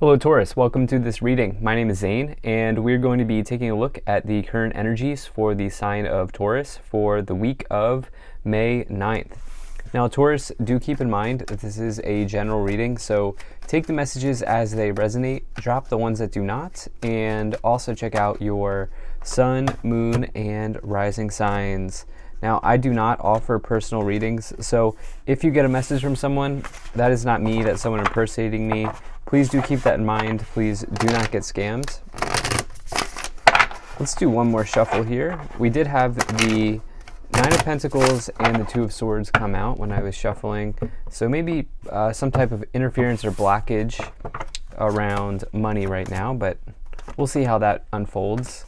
Hello Taurus, welcome to this reading. My name is Zane and we're going to be taking a look at the current energies for the sign of Taurus for the week of May 9th. Now Taurus, do keep in mind that this is a general reading, so take the messages as they resonate, drop the ones that do not, and also check out your sun, moon, and rising signs. Now, I do not offer personal readings, so if you get a message from someone, that is not me, that's someone impersonating me. Please do keep that in mind. Please do not get scammed. Let's do one more shuffle here. We did have the Nine of Pentacles and the Two of Swords come out when I was shuffling, so maybe some type of interference or blockage around money right now, but we'll see how that unfolds.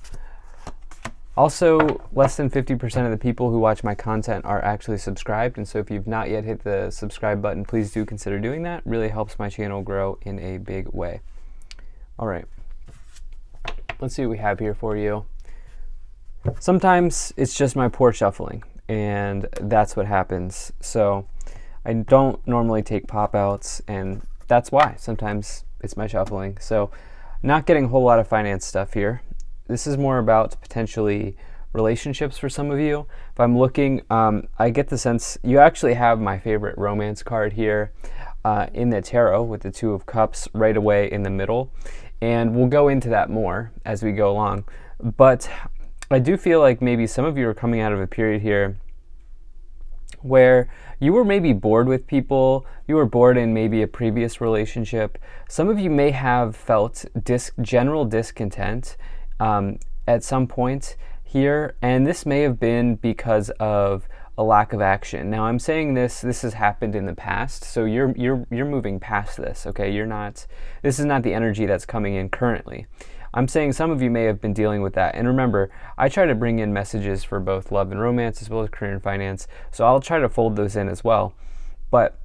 Also, less than 50% of the people who watch my content are actually subscribed, and so if you've not yet hit the subscribe button, please do consider doing that. It really helps my channel grow in a big way. All right, let's see what we have here for you. Sometimes it's just my poor shuffling, and that's what happens. So I don't normally take pop-outs, and that's why. Sometimes it's my shuffling. So not getting a whole lot of finance stuff here. This is more about potentially relationships for some of you. If I'm looking, I get the sense you actually have my favorite romance card here in the tarot with the Two of Cups right away in the middle. And we'll go into that more as we go along. But I do feel like maybe some of you are coming out of a period here where you were maybe bored with people, you were bored in maybe a previous relationship. Some of you may have felt general discontent at some point here, and this may have been because of a lack of action. Now I'm saying this has happened in the past, so you're moving past this, okay? This is not the energy that's coming in currently. I'm saying some of you may have been dealing with that, and remember, I try to bring in messages for both love and romance as well as career and finance, so I'll try to fold those in as well. But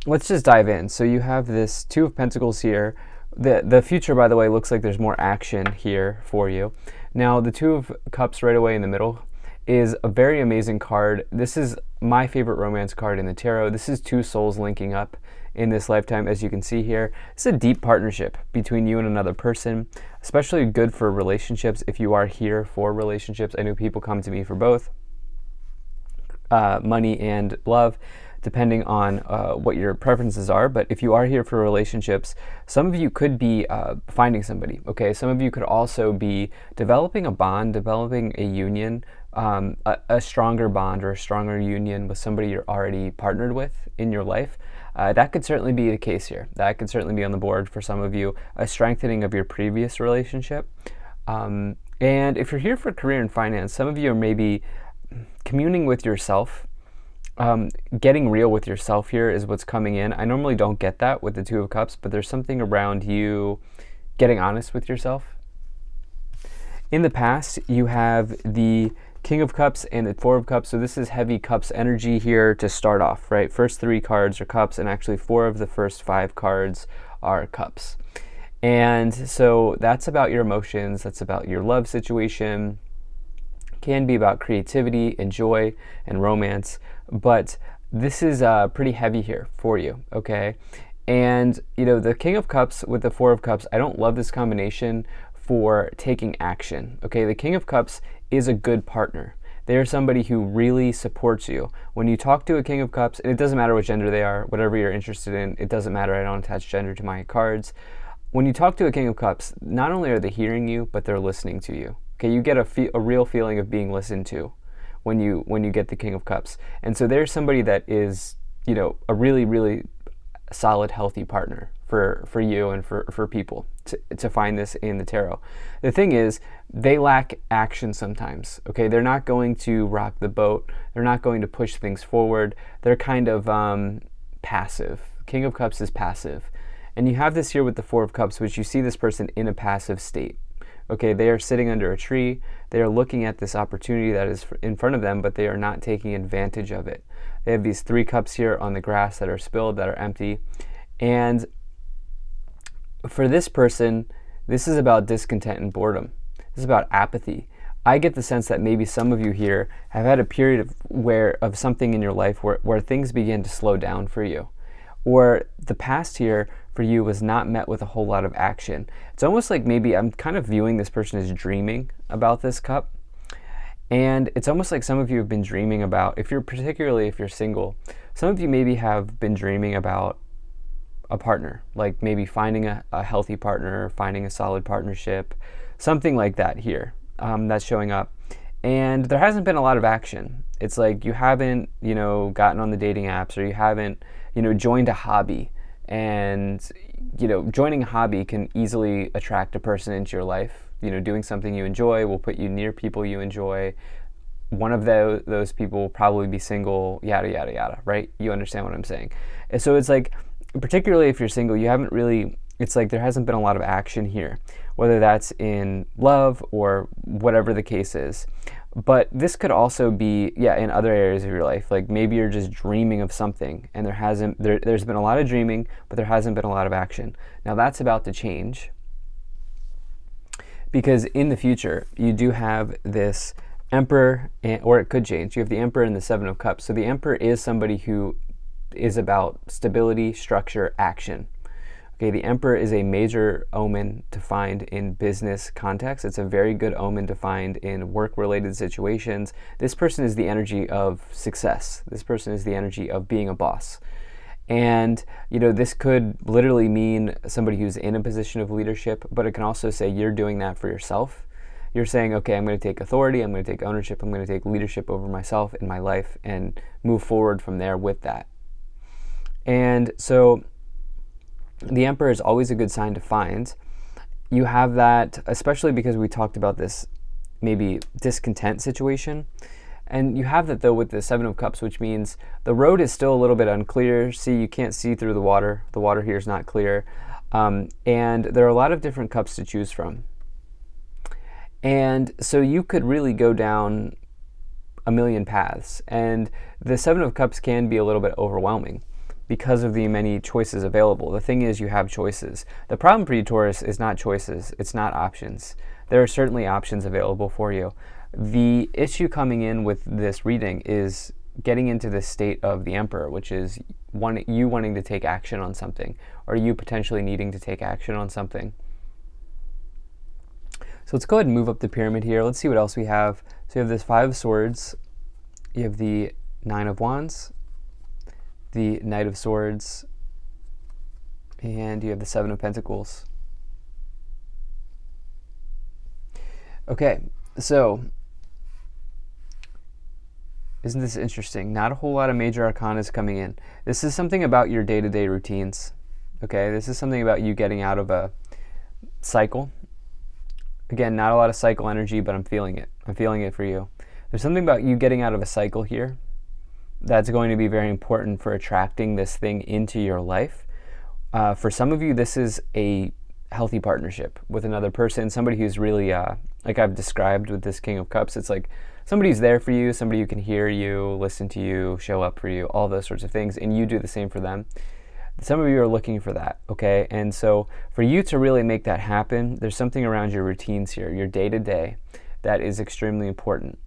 let's just dive in. So you have this Two of Pentacles here. The future, by the way, looks like there's more action here for you. Now, the Two of Cups right away in the middle is a very amazing card. This is my favorite romance card in the tarot. This is two souls linking up in this lifetime, as you can see here. It's a deep partnership between you and another person, especially good for relationships if you are here for relationships. I know people come to me for both money and love, depending on what your preferences are. But if you are here for relationships, some of you could be finding somebody, okay? Some of you could also be developing a bond, developing a union, a stronger bond or a stronger union with somebody you're already partnered with in your life. That could certainly be the case here. That could certainly be on the board for some of you, a strengthening of your previous relationship. And if you're here for career and finance, some of you are maybe communing with yourself. Getting real with yourself here is what's coming in. I normally don't get that with the Two of Cups, but there's something around you getting honest with yourself. In the past, you have the King of Cups and the Four of Cups, so this is heavy cups energy here to start off, right? First three cards are cups, and actually four of the first five cards are cups. And so that's about your emotions, that's about your love situation, can be about creativity and joy and romance, but this is pretty heavy here for you, okay? And you know, the King of Cups with the Four of Cups, I don't love this combination for taking action, okay? The King of Cups is a good partner. They're somebody who really supports you. When you talk to a King of Cups, and it doesn't matter what gender they are, whatever you're interested in, it doesn't matter, I don't attach gender to my cards. When you talk to a King of Cups, not only are they hearing you, but they're listening to you. Okay, you get a real feeling of being listened to when you get the King of Cups. And so there's somebody that is, you know, a really, really solid, healthy partner for you and for people to find this in the tarot. The thing is, they lack action sometimes, okay? They're not going to rock the boat. They're not going to push things forward. They're kind of passive. King of Cups is passive. And you have this here with the Four of Cups, which you see this person in a passive state. Okay, they are sitting under a tree, they are looking at this opportunity that is in front of them, but they are not taking advantage of it. They have these three cups here on the grass that are spilled, that are empty. And for this person, this is about discontent and boredom. This is about apathy. I get the sense that maybe some of you here have had a period of something in your life where things begin to slow down for you. Or the past here, for you was not met with a whole lot of action. It's almost like maybe I'm kind of viewing this person as dreaming about this cup. And it's almost like some of you have been dreaming about, particularly if you're single, some of you maybe have been dreaming about a partner, like maybe finding a healthy partner, finding a solid partnership, something like that here, that's showing up. And there hasn't been a lot of action. It's like you haven't, gotten on the dating apps, or you haven't, joined a hobby. And, joining a hobby can easily attract a person into your life. Doing something you enjoy will put you near people you enjoy. One of those people will probably be single, yada, yada, yada, right? You understand what I'm saying. And so it's like, particularly if you're single, it's like there hasn't been a lot of action here, whether that's in love or whatever the case is. But this could also be, in other areas of your life. Like maybe you're just dreaming of something, and there's been a lot of dreaming, but there hasn't been a lot of action. Now that's about to change, because in the future you do have this Emperor, or it could change. You have the Emperor and the Seven of Cups. So the Emperor is somebody who is about stability, structure, action. Okay, the Emperor is a major omen to find in business context. It's a very good omen to find in work-related situations. This person is the energy of success. This person is the energy of being a boss. And, this could literally mean somebody who's in a position of leadership, but it can also say you're doing that for yourself. You're saying, okay, I'm going to take authority, I'm going to take ownership, I'm going to take leadership over myself in my life and move forward from there with that. And so the Emperor is always a good sign to find. You have that, especially because we talked about this maybe discontent situation. And you have that, though, with the Seven of Cups, which means the road is still a little bit unclear. See, you can't see through the water. The water here is not clear. And there are a lot of different cups to choose from. And so you could really go down a million paths. And the Seven of Cups can be a little bit overwhelming because of the many choices available. The thing is, you have choices. The problem for you, Taurus, is not choices. It's not options. There are certainly options available for you. The issue coming in with this reading is getting into the state of the Emperor, which is you wanting to take action on something, or you potentially needing to take action on something. So let's go ahead and move up the pyramid here. Let's see what else we have. So you have this Five of Swords, you have the Nine of Wands, the Knight of Swords, and you have the Seven of Pentacles. Okay, so isn't this interesting? Not a whole lot of major arcana is coming in. This is something about your day-to-day routines. Okay, this is something about you getting out of a cycle. Again, not a lot of cycle energy, but I'm feeling it. I'm feeling it for you. There's something about you getting out of a cycle here that's going to be very important for attracting this thing into your life. For some of you, this is a healthy partnership with another person, somebody who's really, like I've described with this King of Cups, it's like somebody who's there for you, somebody who can hear you, listen to you, show up for you, all those sorts of things, and you do the same for them. Some of you are looking for that, okay? And so for you to really make that happen, there's something around your routines here, your day-to-day, that is extremely important.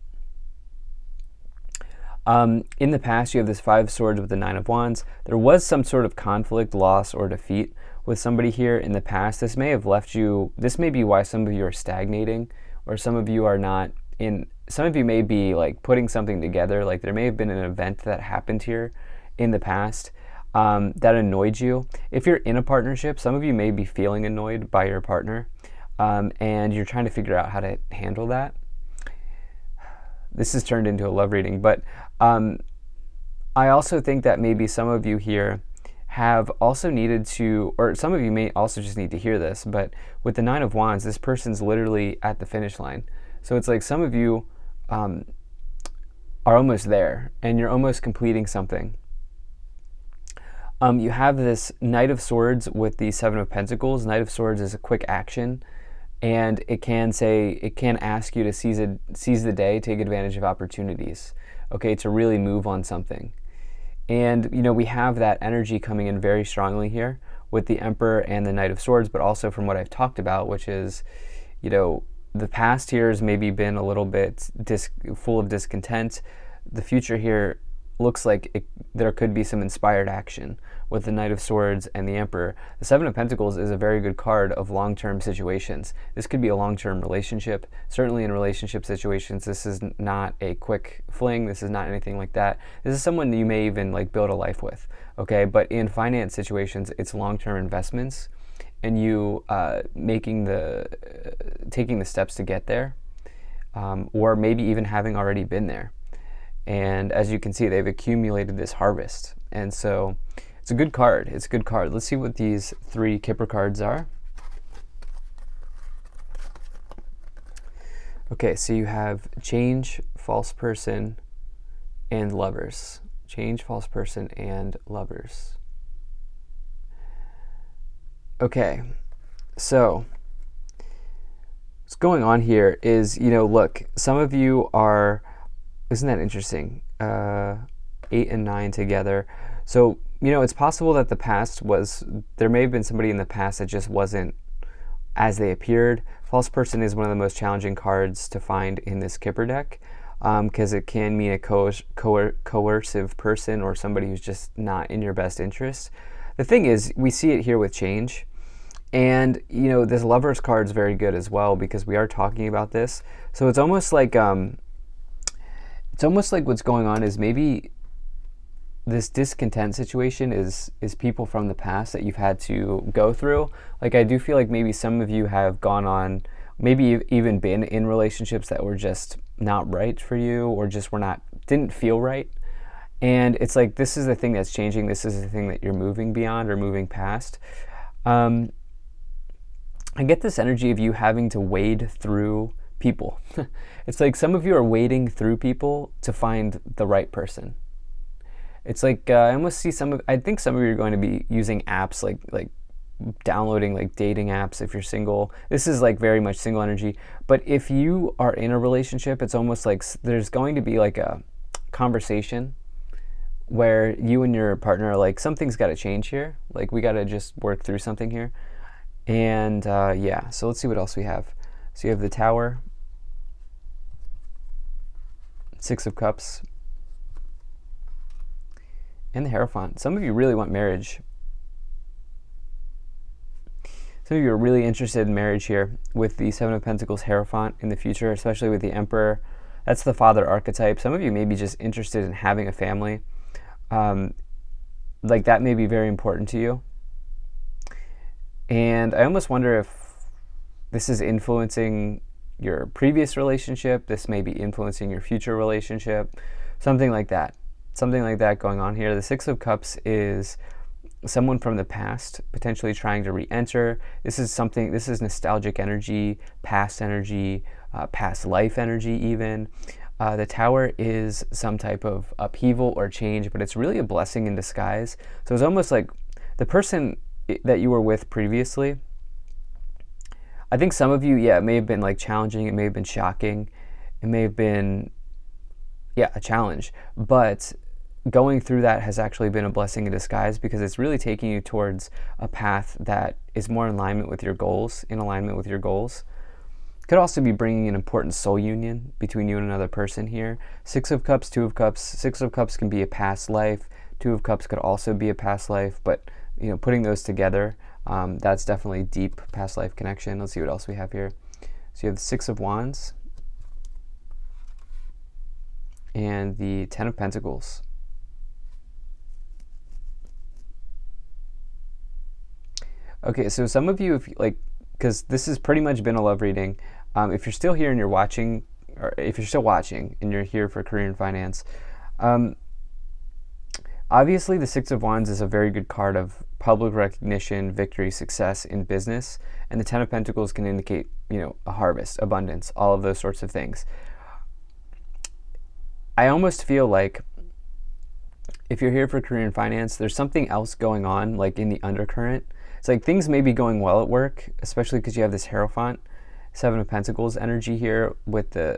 In the past, you have this Five of Swords with the Nine of Wands. There was some sort of conflict, loss, or defeat with somebody here in the past. This may have left you, this may be why some of you are stagnating, or some of you are not in, some of you may be like putting something together, like there may have been an event that happened here in the past that annoyed you. If you're in a partnership, some of you may be feeling annoyed by your partner, and you're trying to figure out how to handle that. This has turned into a love reading, but I also think that maybe some of you here have also needed to, or some of you may also just need to hear this, but with the Nine of Wands, this person's literally at the finish line. So it's like some of you are almost there, and you're almost completing something. You have this Knight of Swords with the Seven of Pentacles. Knight of Swords is a quick action, and it can ask you to seize the day, take advantage of opportunities, okay, to really move on something. And, we have that energy coming in very strongly here with the Emperor and the Knight of Swords, but also from what I've talked about, which is, the past here has maybe been a little bit full of discontent. The future here looks like there could be some inspired action, with the Knight of Swords and the Emperor. The Seven of Pentacles is a very good card of long-term situations. This could be a long-term relationship. Certainly in relationship situations, this is not a quick fling. This is not anything like that. This is someone you may even like build a life with, okay? But in finance situations, it's long-term investments, and you taking the steps to get there, or maybe even having already been there. And as you can see, they've accumulated this harvest. And so it's a good card. It's a good card. Let's see what these 3 Kipper cards are. Okay, so you have change, false person, and lovers. Change, false person, and lovers. Okay, so what's going on here is, look, some of you are, isn't that interesting? 8 and 9 together. So, it's possible that there may have been somebody in the past that just wasn't as they appeared. False person is one of the most challenging cards to find in this Kipper deck, because it can mean a coercive person or somebody who's just not in your best interest. The thing is, we see it here with change. And, this Lovers card is very good as well, because we are talking about this. So it's almost like what's going on is maybe this discontent situation is people from the past that you've had to go through. Like, I do feel like maybe some of you have gone on, maybe even been in relationships that were just not right for you, or just didn't feel right. And it's like, this is the thing that's changing. This is the thing that you're moving beyond or moving past. I get this energy of you having to wade through people. It's like some of you are wading through people to find the right person. It's like I almost see I think some of you are going to be using apps like downloading like dating apps if you're single. This is like very much single energy. But if you are in a relationship, it's almost like there's going to be like a conversation where you and your partner are like, something's got to change here. Like, we got to just work through something here. And yeah, so let's see what else we have. So you have the Tower, 6 of Cups, and the Hierophant. Some of you really want marriage. Some of you are really interested in marriage here with the 7 of Pentacles Hierophant in the future, especially with the Emperor. That's the father archetype. Some of you may be just interested in having a family. Like, that may be very important to you. And I almost wonder if this is influencing your previous relationship. This may be influencing your future relationship. Something like that. Something like that going on here. The 6 of Cups is someone from the past potentially trying to re-enter. This is nostalgic energy, past life energy even. The Tower is some type of upheaval or change, but it's really a blessing in disguise. So it's almost like the person that you were with previously, I think some of you, it may have been like challenging, it may have been shocking, it may have been, a challenge, but going through that has actually been a blessing in disguise, because it's really taking you towards a path that is more in alignment with your goals, Could also be bringing an important soul union between you and another person here. 6 of Cups, 2 of Cups. 6 of Cups can be a past life. 2 of Cups could also be a past life, but putting those together, that's definitely deep past life connection. Let's see what else we have here. So you have the 6 of Wands and the 10 of Pentacles. Okay, so some of you, because this has pretty much been a love reading, if you're still here and you're watching, or if you're still watching and you're here for career and finance, obviously the 6 of Wands is a very good card of public recognition, victory, success in business, and the 10 of Pentacles can indicate, a harvest, abundance, all of those sorts of things. I almost feel like if you're here for career and finance, there's something else going on, like in the undercurrent. It's like things may be going well at work, especially because you have this Hierophant, 7 of Pentacles energy here with the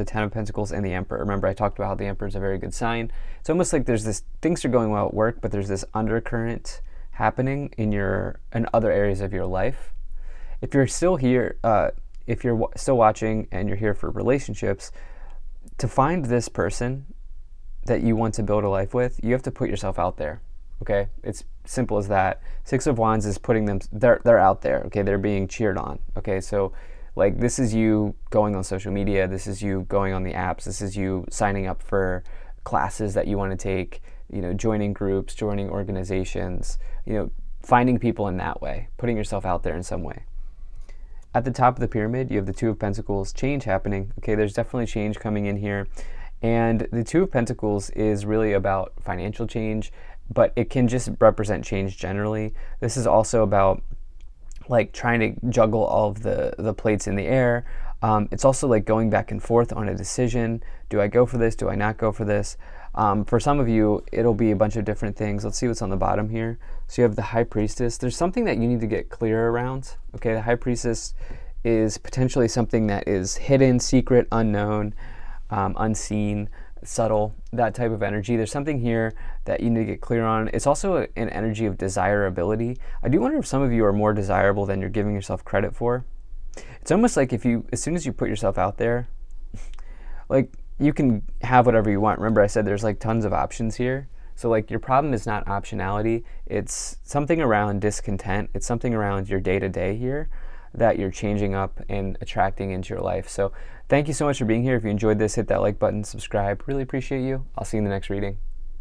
10 of Pentacles and the Emperor. Remember, I talked about how the Emperor is a very good sign. It's almost like there's this, things are going well at work, but there's this undercurrent happening in other areas of your life. If you're still here, if you're still watching and you're here for relationships, to find this person that you want to build a life with, you have to put yourself out there. Okay, it's simple as that. Six of Wands is putting them, they're out there, okay? They're being cheered on, okay? So like this is you going on social media, this is you going on the apps, this is you signing up for classes that you want to take, you know, joining groups, joining organizations, you know, finding people in that way, putting yourself out there in some way. At the top of the pyramid, you have the Two of Pentacles, change happening. Okay, there's definitely change coming in here. And the Two of Pentacles is really about financial change, but it can just represent change generally. This is also about like trying to juggle all of the plates in the air. It's also like going back and forth on a decision. Do I go for this? Do I not go for this? For some of you, it'll be a bunch of different things. Let's see what's on the bottom here. So you have the High Priestess. There's something that you need to get clear around. Okay, the High Priestess is potentially something that is hidden, secret, unknown, unseen, subtle, that type of energy. There's something here that you need to get clear on. It's also an energy of desirability. I do wonder if some of you are more desirable than you're giving yourself credit for. It's almost like as soon as you put yourself out there, like you can have whatever you want. Remember I said there's like tons of options here. So like your problem is not optionality. It's something around discontent. It's something around your day-to-day here that you're changing up and attracting into your life. So thank you so much for being here. If you enjoyed this, hit that like button, subscribe. Really appreciate you. I'll see you in the next reading.